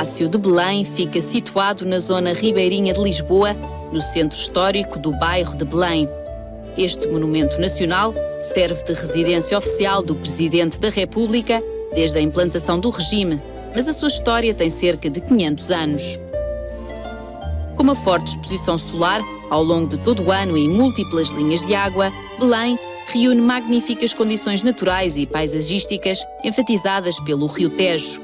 Palácio de Belém fica situado na zona ribeirinha de Lisboa, no centro histórico do bairro de Belém. Este monumento nacional serve de residência oficial do Presidente da República desde a implantação do regime, mas a sua história tem cerca de 500 anos. Com uma forte exposição solar, ao longo de todo o ano em múltiplas linhas de água, Belém reúne magníficas condições naturais e paisagísticas enfatizadas pelo Rio Tejo.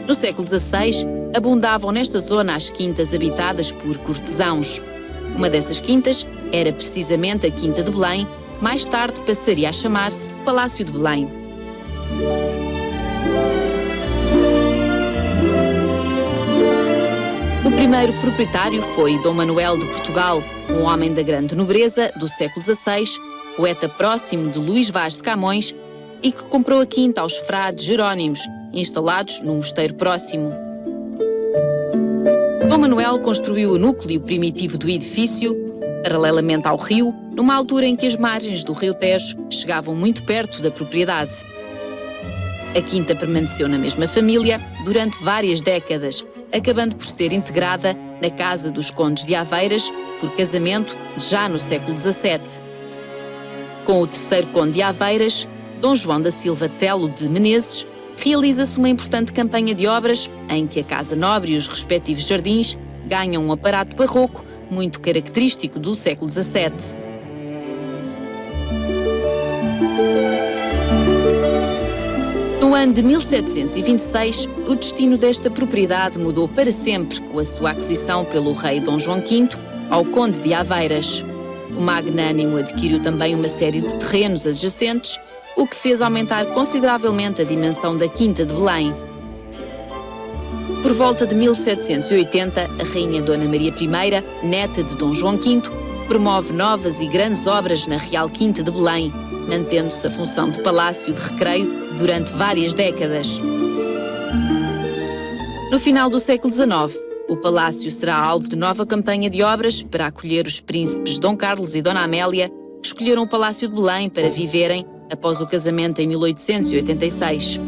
No século XVI, abundavam nesta zona as quintas habitadas por cortesãos. Uma dessas quintas era precisamente a Quinta de Belém, que mais tarde passaria a chamar-se Palácio de Belém. O primeiro proprietário foi Dom Manuel de Portugal, um homem da grande nobreza do século XVI, poeta próximo de Luís Vaz de Camões, e que comprou a quinta aos frades jerónimos, instalados num mosteiro próximo. Dom Manuel construiu o núcleo primitivo do edifício, paralelamente ao rio, numa altura em que as margens do rio Tejo chegavam muito perto da propriedade. A quinta permaneceu na mesma família durante várias décadas, acabando por ser integrada na Casa dos Condes de Aveiras, por casamento já no século XVII. Com o terceiro Conde de Aveiras, Dom João da Silva Telo de Menezes, realiza-se uma importante campanha de obras em que a Casa Nobre e os respectivos jardins ganham um aparato barroco muito característico do século XVII. No ano de 1726, o destino desta propriedade mudou para sempre com a sua aquisição pelo rei Dom João V ao Conde de Aveiras. O magnânimo adquiriu também uma série de terrenos adjacentes, o que fez aumentar consideravelmente a dimensão da Quinta de Belém. Por volta de 1780, a rainha Dona Maria I, neta de Dom João V, promove novas e grandes obras na Real Quinta de Belém, mantendo-se a função de palácio de recreio durante várias décadas. No final do século XIX, o palácio será alvo de nova campanha de obras para acolher os príncipes Dom Carlos e Dona Amélia, que escolheram o Palácio de Belém para viverem após o casamento em 1886.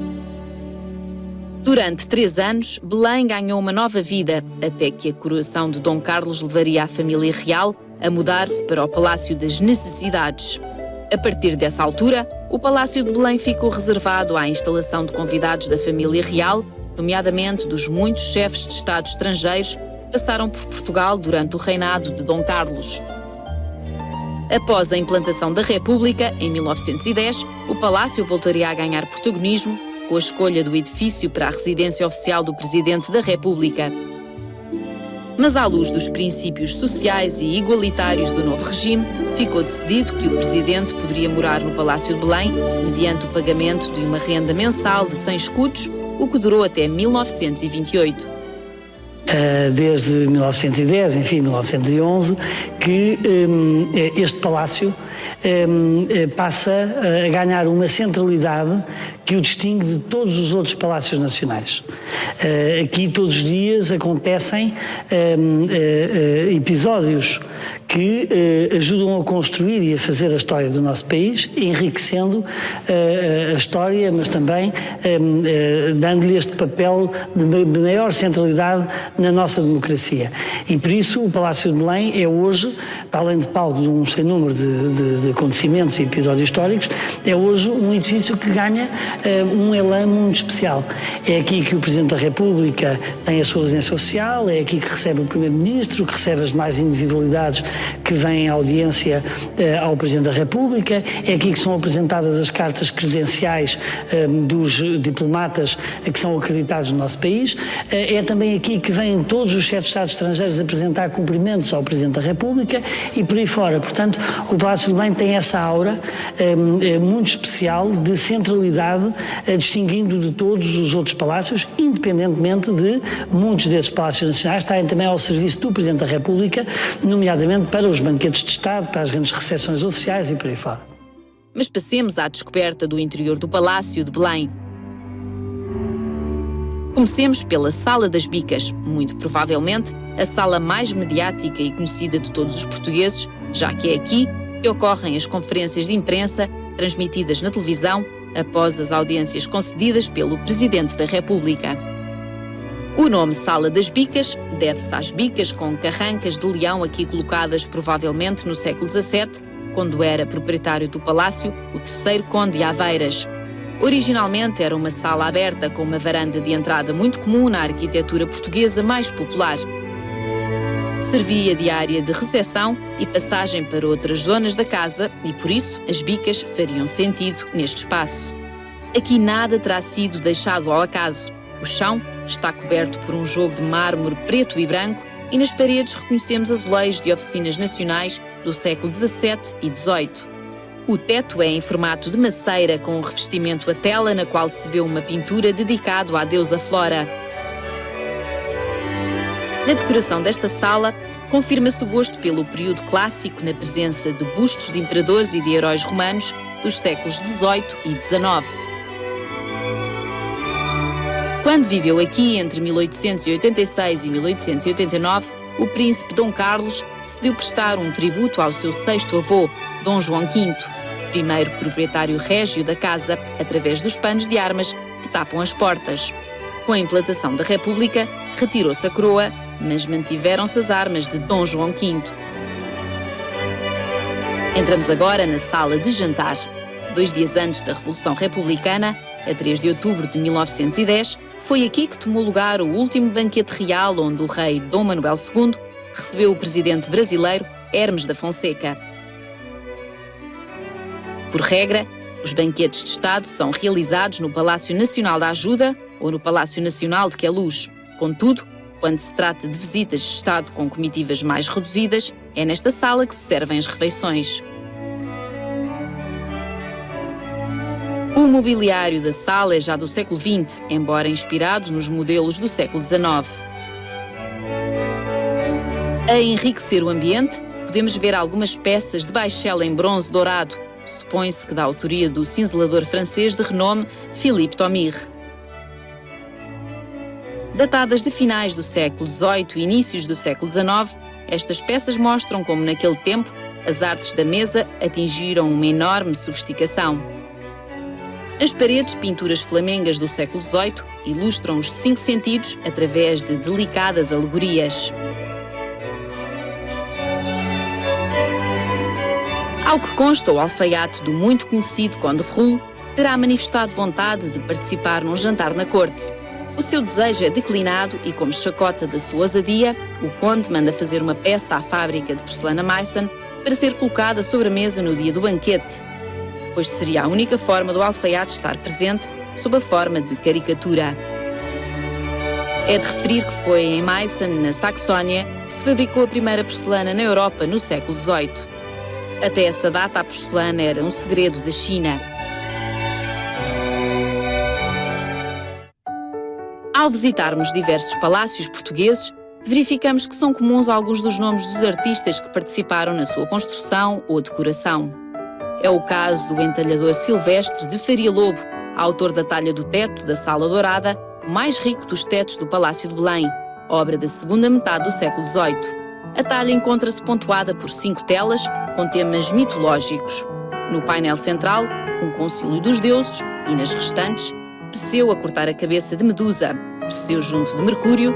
Durante 3 anos, Belém ganhou uma nova vida, até que a coroação de Dom Carlos levaria a família real a mudar-se para o Palácio das Necessidades. A partir dessa altura, o Palácio de Belém ficou reservado à instalação de convidados da família real, nomeadamente dos muitos chefes de Estado estrangeiros que passaram por Portugal durante o reinado de Dom Carlos. Após a implantação da República, em 1910, o Palácio voltaria a ganhar protagonismo com a escolha do edifício para a residência oficial do Presidente da República. Mas à luz dos princípios sociais e igualitários do novo regime, ficou decidido que o Presidente poderia morar no Palácio de Belém mediante o pagamento de uma renda mensal de 100 escudos, o que durou até 1928. Desde 1910, enfim, 1911, que este palácio passa a ganhar uma centralidade que o distingue de todos os outros palácios nacionais. Aqui todos os dias acontecem episódios que ajudam a construir e a fazer a história do nosso país, enriquecendo a história, mas também dando-lhe este papel de maior centralidade na nossa democracia. E por isso o Palácio de Belém é hoje, para além de palco de um sem número de acontecimentos e episódios históricos, é hoje um edifício que ganha um elan muito especial. É aqui que o Presidente da República tem a sua residência oficial, é aqui que recebe o Primeiro-Ministro, que recebe as demais individualidades que vêm à audiência ao Presidente da República, é aqui que são apresentadas as cartas credenciais dos diplomatas que são acreditados no nosso país, é também aqui que vêm todos os chefes de Estado estrangeiros apresentar cumprimentos ao Presidente da República e por aí fora. Portanto, o Palácio de Belém tem essa aura muito especial de centralidade, distinguindo de todos os outros palácios, independentemente de muitos desses palácios nacionais estarem também ao serviço do Presidente da República, nomeadamente para os banquetes de Estado, para as grandes recepções oficiais e por aí fora. Mas passemos à descoberta do interior do Palácio de Belém. Comecemos pela Sala das Bicas, muito provavelmente a sala mais mediática e conhecida de todos os portugueses, já que é aqui que ocorrem as conferências de imprensa transmitidas na televisão após as audiências concedidas pelo Presidente da República. O nome Sala das Bicas deve-se às bicas com carrancas de leão aqui colocadas provavelmente no século XVII, quando era proprietário do palácio o terceiro conde de Aveiras. Originalmente era uma sala aberta com uma varanda de entrada muito comum na arquitetura portuguesa mais popular. Servia de área de recepção e passagem para outras zonas da casa e, por isso, as bicas fariam sentido neste espaço. Aqui nada terá sido deixado ao acaso. O chão está coberto por um jogo de mármore preto e branco e nas paredes reconhecemos azulejos de oficinas nacionais do século XVII e XVIII. O teto é em formato de maceira com um revestimento a tela na qual se vê uma pintura dedicada à deusa Flora. Na decoração desta sala, confirma-se o gosto pelo período clássico na presença de bustos de imperadores e de heróis romanos dos séculos XVIII e XIX. Quando viveu aqui entre 1886 e 1889, o príncipe Dom Carlos decidiu prestar um tributo ao seu sexto avô, Dom João V, primeiro proprietário régio da casa, através dos panos de armas que tapam as portas. Com a implantação da República, retirou-se a coroa, mas mantiveram-se as armas de Dom João V. Entramos agora na sala de jantar. 2 dias antes da Revolução Republicana, a 3 de outubro de 1910, foi aqui que tomou lugar o último banquete real onde o rei Dom Manuel II recebeu o presidente brasileiro Hermes da Fonseca. Por regra, os banquetes de Estado são realizados no Palácio Nacional da Ajuda ou no Palácio Nacional de Queluz. Contudo, quando se trata de visitas de Estado com comitivas mais reduzidas, é nesta sala que se servem as refeições. O mobiliário da sala é já do século XX, embora inspirado nos modelos do século XIX. A enriquecer o ambiente, podemos ver algumas peças de baixela em bronze dourado, supõe-se que da autoria do cinzelador francês de renome Philippe Thomire. Datadas de finais do século XVIII e inícios do século XIX, estas peças mostram como naquele tempo as artes da mesa atingiram uma enorme sofisticação. Nas paredes, pinturas flamengas do século XVIII ilustram os 5 sentidos através de delicadas alegorias. Ao que consta, o alfaiate do muito conhecido Conde Ruhl terá manifestado vontade de participar num jantar na corte. O seu desejo é declinado e, como chacota da sua ousadia, o conde manda fazer uma peça à fábrica de porcelana Meissen para ser colocada sobre a mesa no dia do banquete, pois seria a única forma do alfaiate estar presente sob a forma de caricatura. É de referir que foi em Meissen, na Saxónia, que se fabricou a primeira porcelana na Europa no século XVIII. Até essa data, a porcelana era um segredo da China. Ao visitarmos diversos palácios portugueses, verificamos que são comuns alguns dos nomes dos artistas que participaram na sua construção ou decoração. É o caso do entalhador Silvestre de Faria Lobo, autor da talha do teto da Sala Dourada, o mais rico dos tetos do Palácio de Belém, obra da segunda metade do século XVIII. A talha encontra-se pontuada por 5 telas com temas mitológicos. No painel central, um concílio dos deuses e, nas restantes, Perseu a cortar a cabeça de Medusa, Perseu junto de Mercúrio,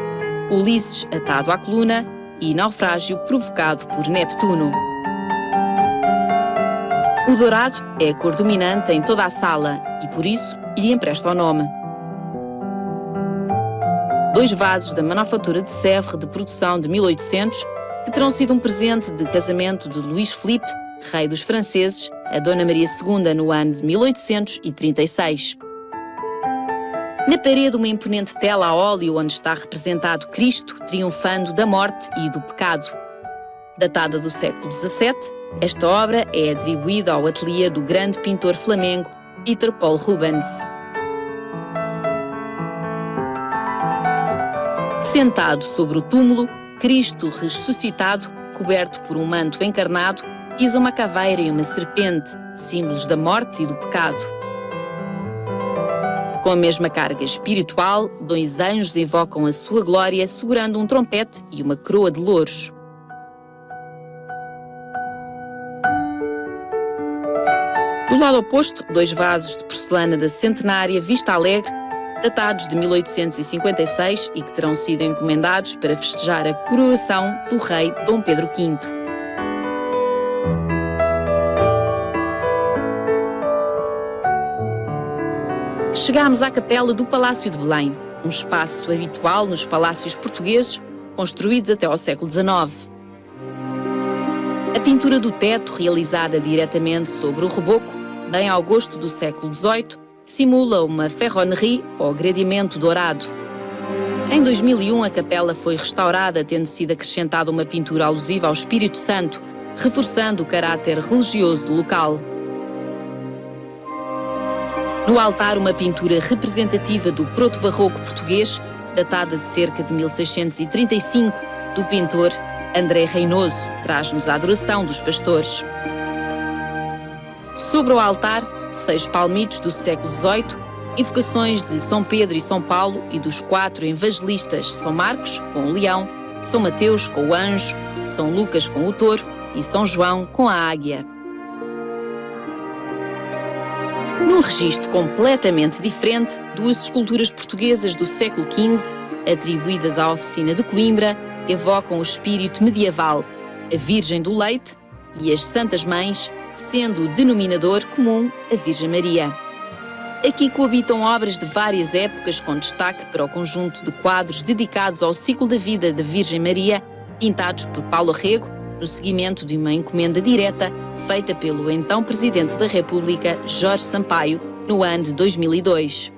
Ulisses atado à coluna e naufrágio provocado por Neptuno. O dourado é a cor dominante em toda a sala e, por isso, lhe empresta o nome. 2 vasos da manufatura de Sèvres de produção de 1800, que terão sido um presente de casamento de Luís Filipe, rei dos franceses, a Dona Maria II no ano de 1836. Na parede, uma imponente tela a óleo onde está representado Cristo triunfando da morte e do pecado. Datada do século XVII, esta obra é atribuída ao ateliê do grande pintor flamengo Peter Paul Rubens. Sentado sobre o túmulo, Cristo ressuscitado, coberto por um manto encarnado, pisa uma caveira e uma serpente, símbolos da morte e do pecado. Com a mesma carga espiritual, 2 anjos evocam a sua glória segurando um trompete e uma coroa de louros. Do lado oposto, 2 vasos de porcelana da centenária Vista Alegre datados de 1856 e que terão sido encomendados para festejar a coroação do rei Dom Pedro V. Chegámos à capela do Palácio de Belém, um espaço habitual nos palácios portugueses, construídos até ao século XIX. A pintura do teto, realizada diretamente sobre o reboco, bem ao gosto do século XVIII, simula uma ferronnerie ou gradimento dourado. Em 2001, a capela foi restaurada, tendo sido acrescentada uma pintura alusiva ao Espírito Santo, reforçando o caráter religioso do local. No altar, uma pintura representativa do proto-barroco português, datada de cerca de 1635, do pintor André Reinoso, traz-nos a adoração dos pastores. Sobre o altar, 6 palmitos do século XVIII, invocações de São Pedro e São Paulo e dos 4 evangelistas São Marcos, com o leão, São Mateus, com o anjo, São Lucas, com o touro e São João, com a águia. Num registro completamente diferente, 2 esculturas portuguesas do século XV, atribuídas à oficina de Coimbra, evocam o espírito medieval, a Virgem do Leite e as Santas Mães, sendo o denominador comum a Virgem Maria. Aqui coabitam obras de várias épocas, com destaque para o conjunto de quadros dedicados ao ciclo da vida da Virgem Maria, pintados por Paulo Rego, no seguimento de uma encomenda direta feita pelo então Presidente da República, Jorge Sampaio, no ano de 2002.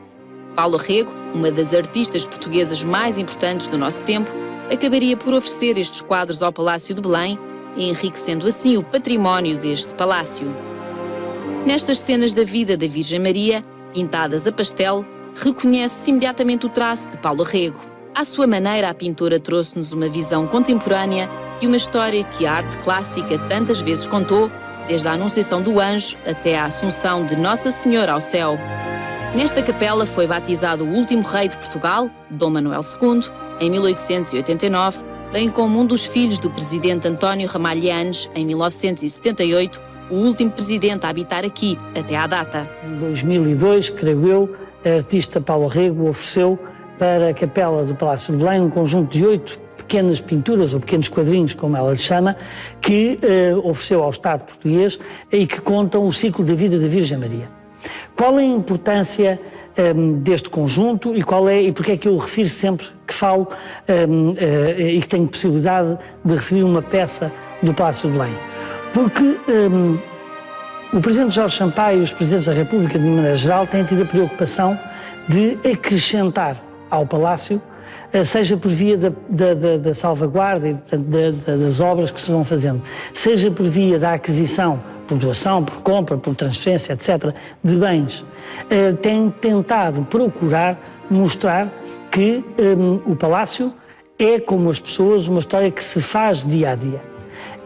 Paulo Rego, uma das artistas portuguesas mais importantes do nosso tempo, acabaria por oferecer estes quadros ao Palácio de Belém, enriquecendo assim o património deste palácio. Nestas cenas da vida da Virgem Maria, pintadas a pastel, reconhece-se imediatamente o traço de Paulo Rego. À sua maneira, a pintora trouxe-nos uma visão contemporânea de uma história que a arte clássica tantas vezes contou, desde a Anunciação do Anjo até a Assunção de Nossa Senhora ao céu. Nesta capela foi batizado o último rei de Portugal, Dom Manuel II, em 1889, bem como um dos filhos do presidente António Ramalhianes, em 1978, o último presidente a habitar aqui, até à data. Em 2002, creio eu, a artista Paulo Rego ofereceu para a capela do Palácio de Belém um conjunto de 8 pequenas pinturas, ou pequenos quadrinhos, como ela lhe chama, que ofereceu ao Estado português e que contam o ciclo da vida da Virgem Maria. Qual é a importância deste conjunto e porque é que eu refiro sempre que falo e que tenho possibilidade de referir uma peça do Palácio de Belém? Porque o Presidente Jorge Sampaio e os Presidentes da República, de maneira geral, têm tido a preocupação de acrescentar ao Palácio, seja por via da salvaguarda e das obras que se vão fazendo, seja por via da aquisição, por doação, por compra, por transferência, etc., de bens, tem tentado procurar mostrar que o Palácio é, como as pessoas, uma história que se faz dia a dia.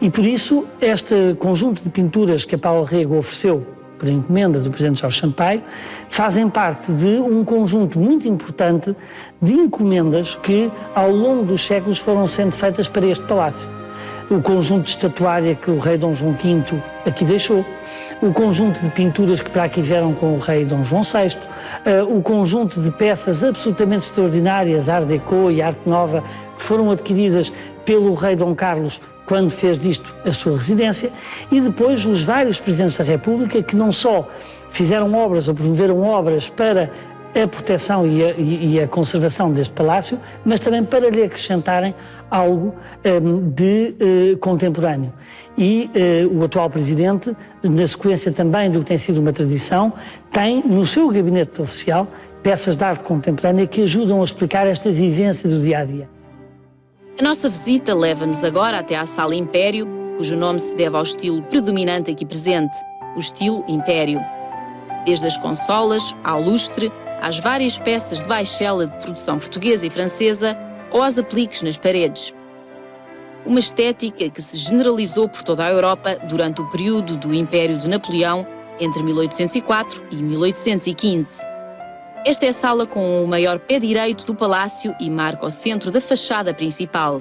E por isso, este conjunto de pinturas que a Paulo Rego ofereceu por encomenda do Presidente Jorge Sampaio, fazem parte de um conjunto muito importante de encomendas que, ao longo dos séculos, foram sendo feitas para este palácio. O conjunto de estatuária que o rei Dom João V aqui deixou, o conjunto de pinturas que para aqui vieram com o rei Dom João VI, o conjunto de peças absolutamente extraordinárias, Art Deco e Arte Nova, que foram adquiridas pelo rei Dom Carlos quando fez disto a sua residência, e depois os vários Presidentes da República que não só fizeram obras ou promoveram obras para a proteção e a conservação deste palácio, mas também para lhe acrescentarem algo de contemporâneo. E o atual Presidente, na sequência também do que tem sido uma tradição, tem no seu gabinete oficial peças de arte contemporânea que ajudam a explicar esta vivência do dia-a-dia. A nossa visita leva-nos agora até à Sala Império, cujo nome se deve ao estilo predominante aqui presente, o estilo Império. Desde as consolas, ao lustre, às várias peças de baixela de produção portuguesa e francesa ou aos apliques nas paredes. Uma estética que se generalizou por toda a Europa durante o período do Império de Napoleão, entre 1804 e 1815. Esta é a sala com o maior pé direito do palácio e marca o centro da fachada principal.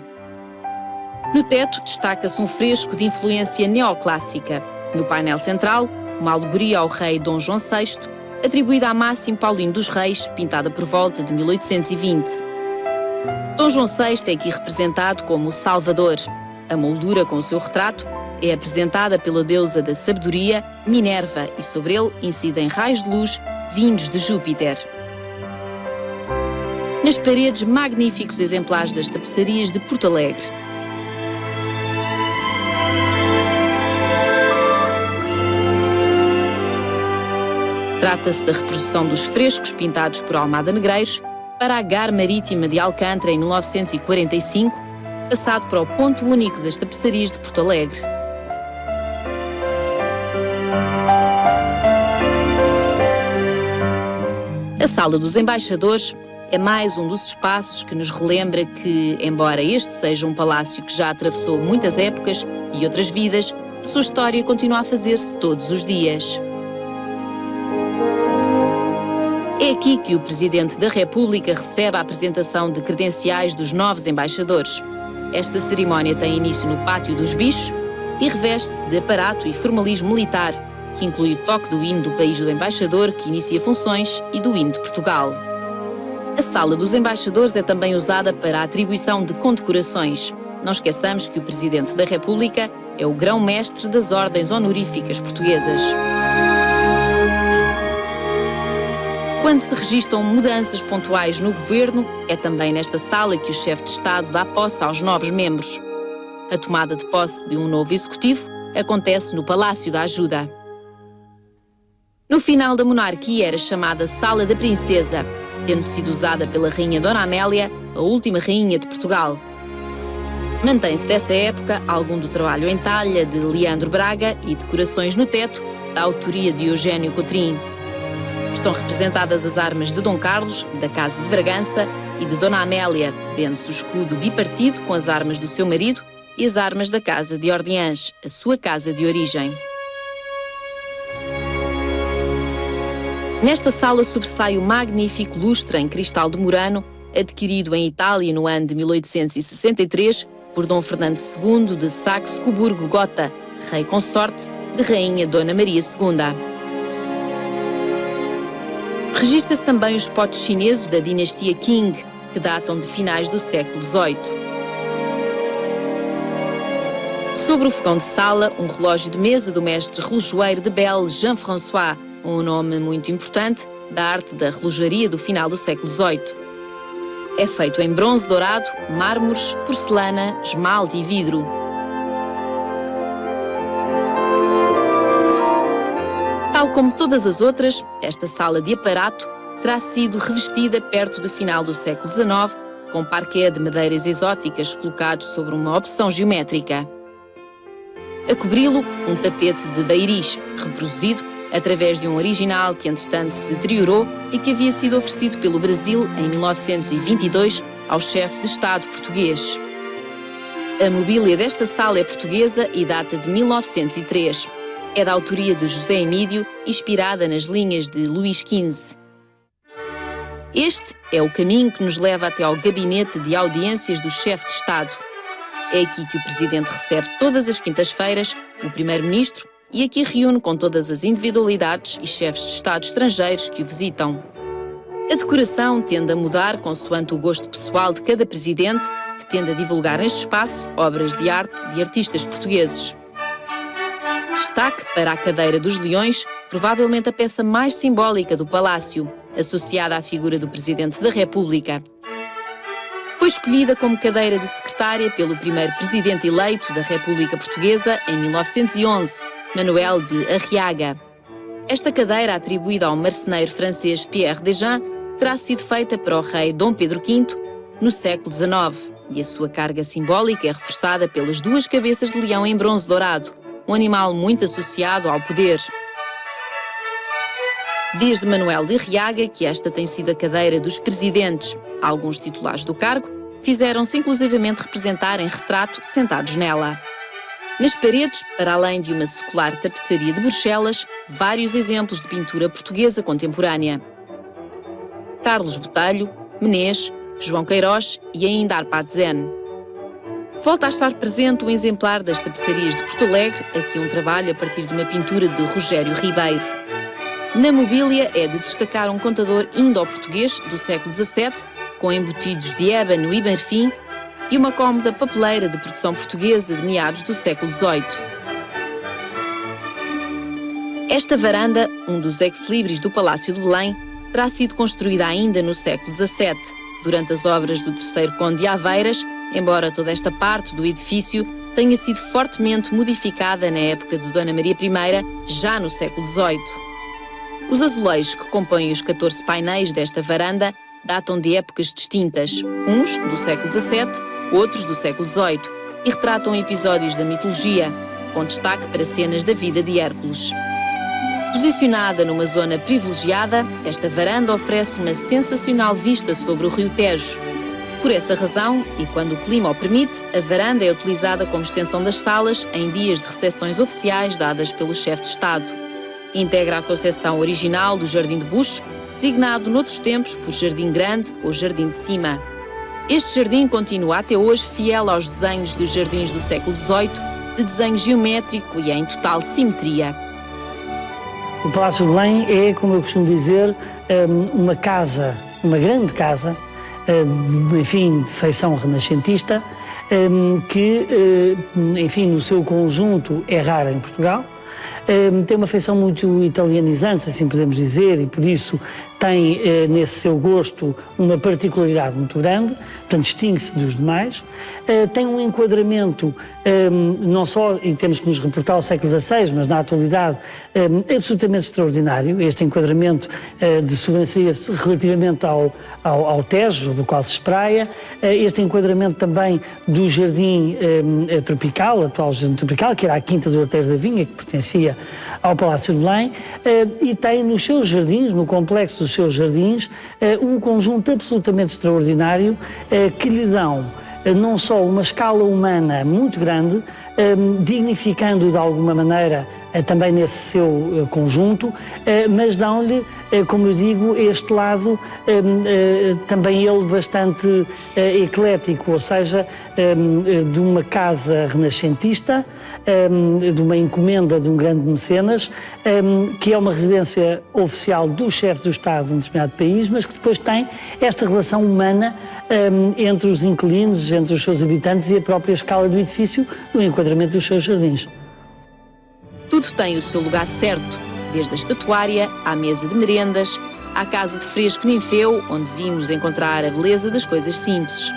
No teto destaca-se um fresco de influência neoclássica. No painel central, uma alegoria ao rei Dom João VI atribuída a Máximo Paulino dos Reis, pintada por volta de 1820. Dom João VI é aqui representado como o Salvador. A moldura com o seu retrato é apresentada pela deusa da sabedoria, Minerva, e sobre ele incidem raios de luz vindos de Júpiter. Nas paredes, magníficos exemplares das tapeçarias de Porto Alegre. Trata-se da reprodução dos frescos pintados por Almada Negreiros para a Gar Marítima de Alcântara em 1945, passado para o ponto único das tapeçarias de Porto Alegre. A Sala dos Embaixadores é mais um dos espaços que nos relembra que, embora este seja um palácio que já atravessou muitas épocas e outras vidas, a sua história continua a fazer-se todos os dias. É aqui que o Presidente da República recebe a apresentação de credenciais dos novos embaixadores. Esta cerimónia tem início no Pátio dos Bichos e reveste-se de aparato e formalismo militar, que inclui o toque do hino do país do embaixador, que inicia funções, e do hino de Portugal. A Sala dos Embaixadores é também usada para a atribuição de condecorações. Não esqueçamos que o Presidente da República é o grão-mestre das ordens honoríficas portuguesas. Quando se registram mudanças pontuais no governo, é também nesta sala que o chefe de Estado dá posse aos novos membros. A tomada de posse de um novo executivo acontece no Palácio da Ajuda. No final da monarquia era chamada Sala da Princesa, tendo sido usada pela Rainha Dona Amélia, a última rainha de Portugal. Mantém-se dessa época algum do trabalho em talha de Leandro Braga e decorações no teto da autoria de Eugênio Cotrim. Estão representadas as armas de Dom Carlos, da Casa de Bragança, e de Dona Amélia, vendo-se o escudo bipartido com as armas do seu marido e as armas da Casa de Orleans, a sua casa de origem. Nesta sala sobressai o magnífico lustre em cristal de Murano, adquirido em Itália no ano de 1863 por Dom Fernando II de Saxe-Coburgo-Gotha, rei consorte de Rainha Dona Maria II. Registra-se também os potes chineses da dinastia Qing, que datam de finais do século XVIII. Sobre o fogão de sala, um relógio de mesa do mestre relojoeiro de Belle, Jean-François, um nome muito importante da arte da relojaria do final do século XVIII. É feito em bronze dourado, mármores, porcelana, esmalte e vidro. Tal como todas as outras, esta sala de aparato terá sido revestida perto do final do século XIX, com parquet de madeiras exóticas colocados sobre uma opção geométrica. A cobri-lo, um tapete de beiris, reproduzido através de um original que entretanto se deteriorou e que havia sido oferecido pelo Brasil em 1922 ao chefe de Estado português. A mobília desta sala é portuguesa e data de 1903. É da autoria de José Emídio, inspirada nas linhas de Luís XV. Este é o caminho que nos leva até ao gabinete de audiências do chefe de Estado. É aqui que o Presidente recebe todas as quintas-feiras o Primeiro-Ministro e aqui reúne com todas as individualidades e chefes de Estado estrangeiros que o visitam. A decoração tende a mudar consoante o gosto pessoal de cada Presidente, que tende a divulgar neste espaço obras de arte de artistas portugueses. Destaque para a cadeira dos leões, provavelmente a peça mais simbólica do Palácio, associada à figura do Presidente da República. Foi escolhida como cadeira de secretária pelo primeiro Presidente eleito da República Portuguesa em 1911, Manuel de Arriaga. Esta cadeira, atribuída ao marceneiro francês Pierre Dejean, terá sido feita para o rei Dom Pedro V no século XIX, e a sua carga simbólica é reforçada pelas duas cabeças de leão em bronze dourado, um animal muito associado ao poder. Desde Manuel de Arriaga, que esta tem sido a cadeira dos presidentes, alguns titulares do cargo fizeram-se inclusivamente representar em retrato sentados nela. Nas paredes, para além de uma secular tapeçaria de Bruxelas, vários exemplos de pintura portuguesa contemporânea. Carlos Botelho, Menés, João Queiroz e ainda Arpad Zen. Volta a estar presente um exemplar das tapeçarias de Porto Alegre, aqui um trabalho a partir de uma pintura de Rogério Ribeiro. Na mobília é de destacar um contador indo-português do século XVII, com embutidos de ébano e marfim, e uma cómoda papeleira de produção portuguesa de meados do século XVIII. Esta varanda, um dos ex-libris do Palácio de Belém, terá sido construída ainda no século XVII, durante as obras do terceiro Conde de Aveiras, embora toda esta parte do edifício tenha sido fortemente modificada na época de Dona Maria I, já no século XVIII. Os azulejos que compõem os 14 painéis desta varanda datam de épocas distintas, uns do século XVII, outros do século XVIII, e retratam episódios da mitologia, com destaque para cenas da vida de Hércules. Posicionada numa zona privilegiada, esta varanda oferece uma sensacional vista sobre o Rio Tejo. Por essa razão, e quando o clima o permite, a varanda é utilizada como extensão das salas em dias de recepções oficiais dadas pelo chefe de Estado. Integra a concepção original do Jardim de Buxo, designado noutros tempos por Jardim Grande ou Jardim de Cima. Este jardim continua até hoje fiel aos desenhos dos jardins do século XVIII, de desenho geométrico e em total simetria. O Palácio de Belém é, como eu costumo dizer, uma casa, uma grande casa, enfim, de feição renascentista, que, enfim, no seu conjunto é rara em Portugal. Tem uma feição muito italianizante, assim podemos dizer, e por isso tem nesse seu gosto uma particularidade muito grande, portanto distingue-se dos demais. Tem um enquadramento, não só, e temos que nos reportar ao século XVI, mas na atualidade, absolutamente extraordinário. Este enquadramento de sobrancelha-se relativamente ao Tejo, do qual se espraia. Este enquadramento também do jardim tropical, atual jardim tropical, que era a Quinta do Outeiro da Vinha, que pertencia ao Palácio de Belém, e tem nos seus jardins, no complexo dos seus jardins, um conjunto absolutamente extraordinário que lhe dão não só uma escala humana muito grande, dignificando de alguma maneira também nesse seu conjunto, mas dão-lhe, como eu digo, este lado também ele bastante eclético, ou seja, de uma casa renascentista, de uma encomenda de um grande mecenas, que é uma residência oficial do chefe do Estado de um determinado país, mas que depois tem esta relação humana entre os inquilinos, entre os seus habitantes e a própria escala do edifício, no enquadramento dos seus jardins. Tudo tem o seu lugar certo, desde a estatuária à mesa de merendas, à casa de fresco ninfeu, onde vimos encontrar a beleza das coisas simples.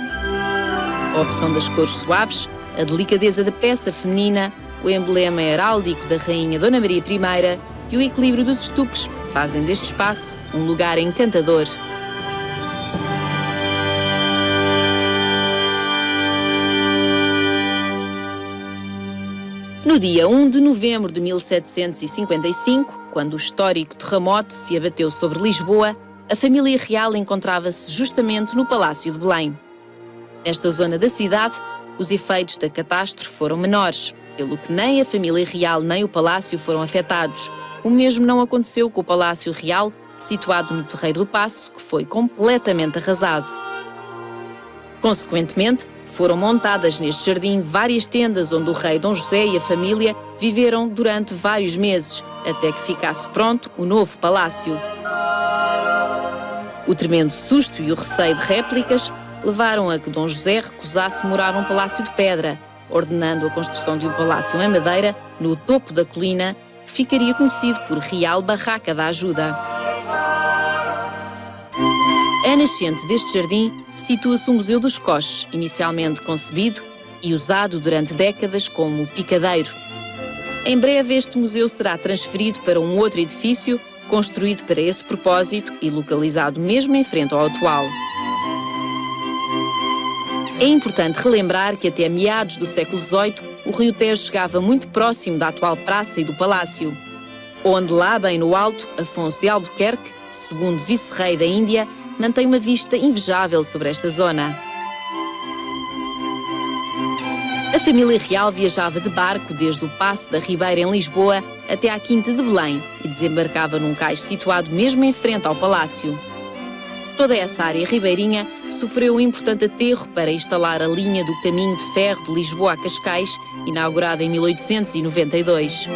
A opção das cores suaves, a delicadeza da peça feminina, o emblema heráldico da Rainha Dona Maria I e o equilíbrio dos estuques fazem deste espaço um lugar encantador. No dia 1 de novembro de 1755, quando o histórico terremoto se abateu sobre Lisboa, a família real encontrava-se justamente no Palácio de Belém. Nesta zona da cidade, os efeitos da catástrofe foram menores, pelo que nem a família real nem o palácio foram afetados. O mesmo não aconteceu com o Palácio Real, situado no Terreiro do Paço, que foi completamente arrasado. Consequentemente, foram montadas neste jardim várias tendas onde o rei Dom José e a família viveram durante vários meses, até que ficasse pronto o novo palácio. O tremendo susto e o receio de réplicas levaram a que Dom José recusasse morar num palácio de pedra, ordenando a construção de um palácio em madeira no topo da colina, que ficaria conhecido por Real Barraca da Ajuda. A nascente deste jardim situa-se o Museu dos Coches, inicialmente concebido e usado durante décadas como picadeiro. Em breve este museu será transferido para um outro edifício, construído para esse propósito e localizado mesmo em frente ao atual. É importante relembrar que até meados do século XVIII o Rio Tejo chegava muito próximo da atual praça e do palácio, onde lá bem no alto, Afonso de Albuquerque, segundo vice-rei da Índia, mantém uma vista invejável sobre esta zona. A família real viajava de barco desde o Paço da Ribeira em Lisboa até à Quinta de Belém e desembarcava num cais situado mesmo em frente ao palácio. Toda essa área ribeirinha sofreu um importante aterro para instalar a linha do caminho de ferro de Lisboa a Cascais, inaugurada em 1892.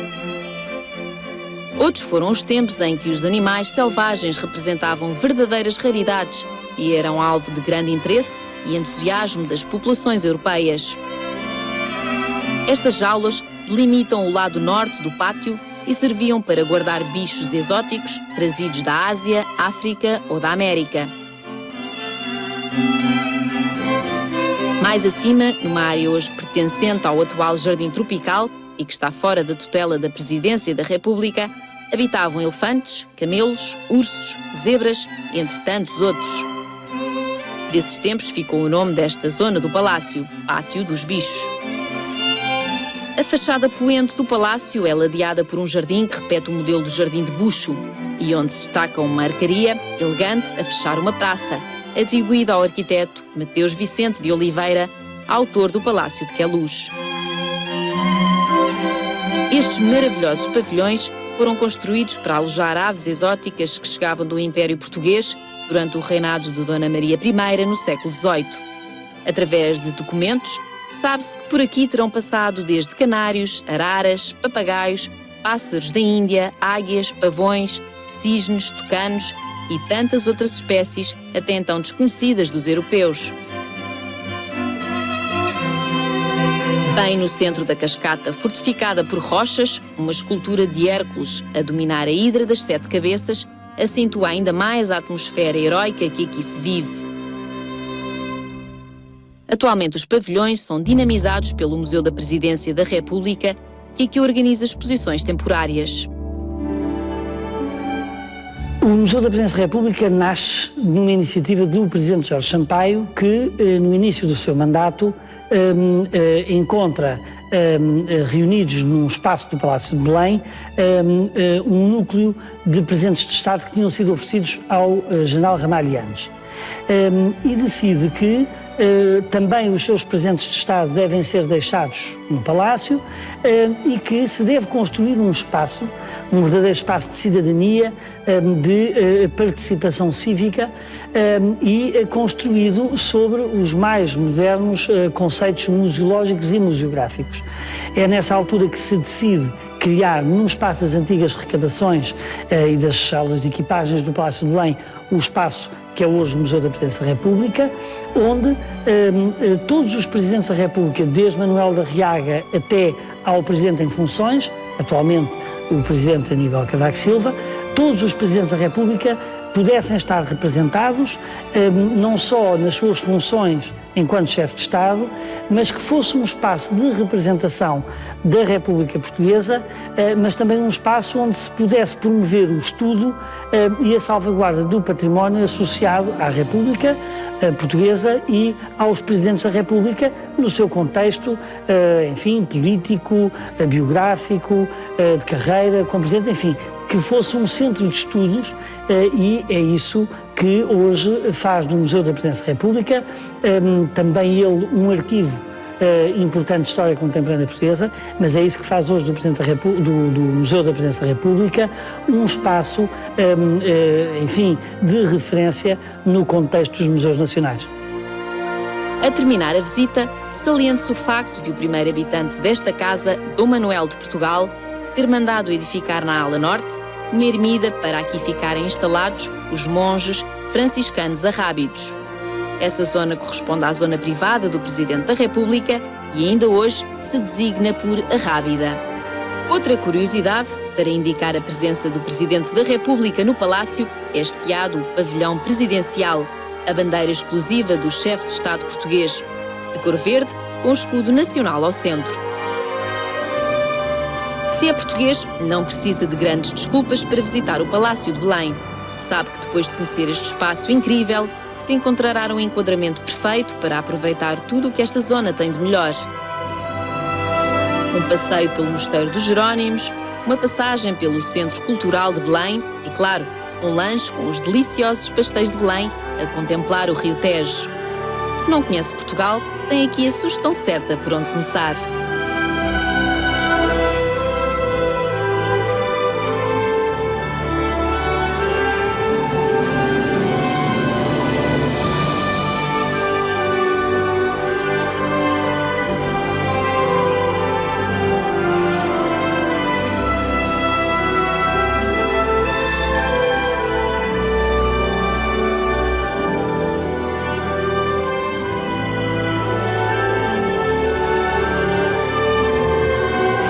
Outros foram os tempos em que os animais selvagens representavam verdadeiras raridades e eram alvo de grande interesse e entusiasmo das populações europeias. Estas jaulas delimitam o lado norte do pátio e serviam para guardar bichos exóticos trazidos da Ásia, África ou da América. Mais acima, numa área hoje pertencente ao atual Jardim Tropical e que está fora da tutela da Presidência da República, habitavam elefantes, camelos, ursos, zebras, entre tantos outros. Desses tempos ficou o nome desta zona do palácio, Pátio dos Bichos. A fachada poente do palácio é ladeada por um jardim que repete o modelo do Jardim de Bucho e onde se destaca uma arcaria elegante a fechar uma praça, atribuída ao arquiteto Mateus Vicente de Oliveira, autor do Palácio de Queluz. Estes maravilhosos pavilhões foram construídos para alojar aves exóticas que chegavam do Império Português durante o reinado de Dona Maria I no século XVIII. Através de documentos, sabe-se que por aqui terão passado desde canários, araras, papagaios, pássaros da Índia, águias, pavões, cisnes, tucanos e tantas outras espécies até então desconhecidas dos europeus. Bem no centro da cascata, fortificada por rochas, uma escultura de Hércules a dominar a hidra das 7 cabeças acentua ainda mais a atmosfera heroica que aqui se vive. Atualmente os pavilhões são dinamizados pelo Museu da Presidência da República, que aqui organiza exposições temporárias. O Museu da Presidência da República nasce numa iniciativa do Presidente Jorge Sampaio, que no início do seu mandato encontra reunidos num espaço do Palácio de Belém um núcleo de presentes de Estado que tinham sido oferecidos ao general Ramalhianes e decide que também os seus presentes de Estado devem ser deixados no Palácio e que se deve construir um espaço, um verdadeiro espaço de cidadania, de participação cívica e construído sobre os mais modernos conceitos museológicos e museográficos. É nessa altura que se decide criar, num espaço das antigas recadações e das salas de equipagens do Palácio de Belém, o espaço que é hoje o Museu da Presidência da República, onde todos os Presidentes da República, desde Manuel da Riaga até ao Presidente em funções, atualmente o Presidente Aníbal Cavaco Silva, todos os Presidentes da República pudessem estar representados, não só nas suas funções enquanto chefe de Estado, mas que fosse um espaço de representação da República Portuguesa, mas também um espaço onde se pudesse promover o estudo e a salvaguarda do património associado à República Portuguesa e aos Presidentes da República no seu contexto, enfim, político, biográfico, de carreira, como Presidente, enfim, que fosse um centro de estudos e é isso que hoje faz do Museu da Presidência da República, também ele um arquivo importante de história contemporânea portuguesa, mas é isso que faz hoje do Museu da Presidência da República um espaço, enfim, de referência no contexto dos museus nacionais. A terminar a visita, saliente-se o facto de o primeiro habitante desta casa, Dom Manuel de Portugal, ter mandado edificar na ala norte uma ermida para aqui ficarem instalados os monges franciscanos arrábidos. Essa zona corresponde à zona privada do Presidente da República e ainda hoje se designa por Arrábida. Outra curiosidade, para indicar a presença do Presidente da República no Palácio, é estiado o pavilhão presidencial, a bandeira exclusiva do chefe de Estado português, de cor verde, com o escudo nacional ao centro. Se é português, não precisa de grandes desculpas para visitar o Palácio de Belém. Sabe que depois de conhecer este espaço incrível, se encontrará um enquadramento perfeito para aproveitar tudo o que esta zona tem de melhor. Um passeio pelo Mosteiro dos Jerónimos, uma passagem pelo Centro Cultural de Belém e, claro, um lanche com os deliciosos pastéis de Belém a contemplar o Rio Tejo. Se não conhece Portugal, tem aqui a sugestão certa por onde começar.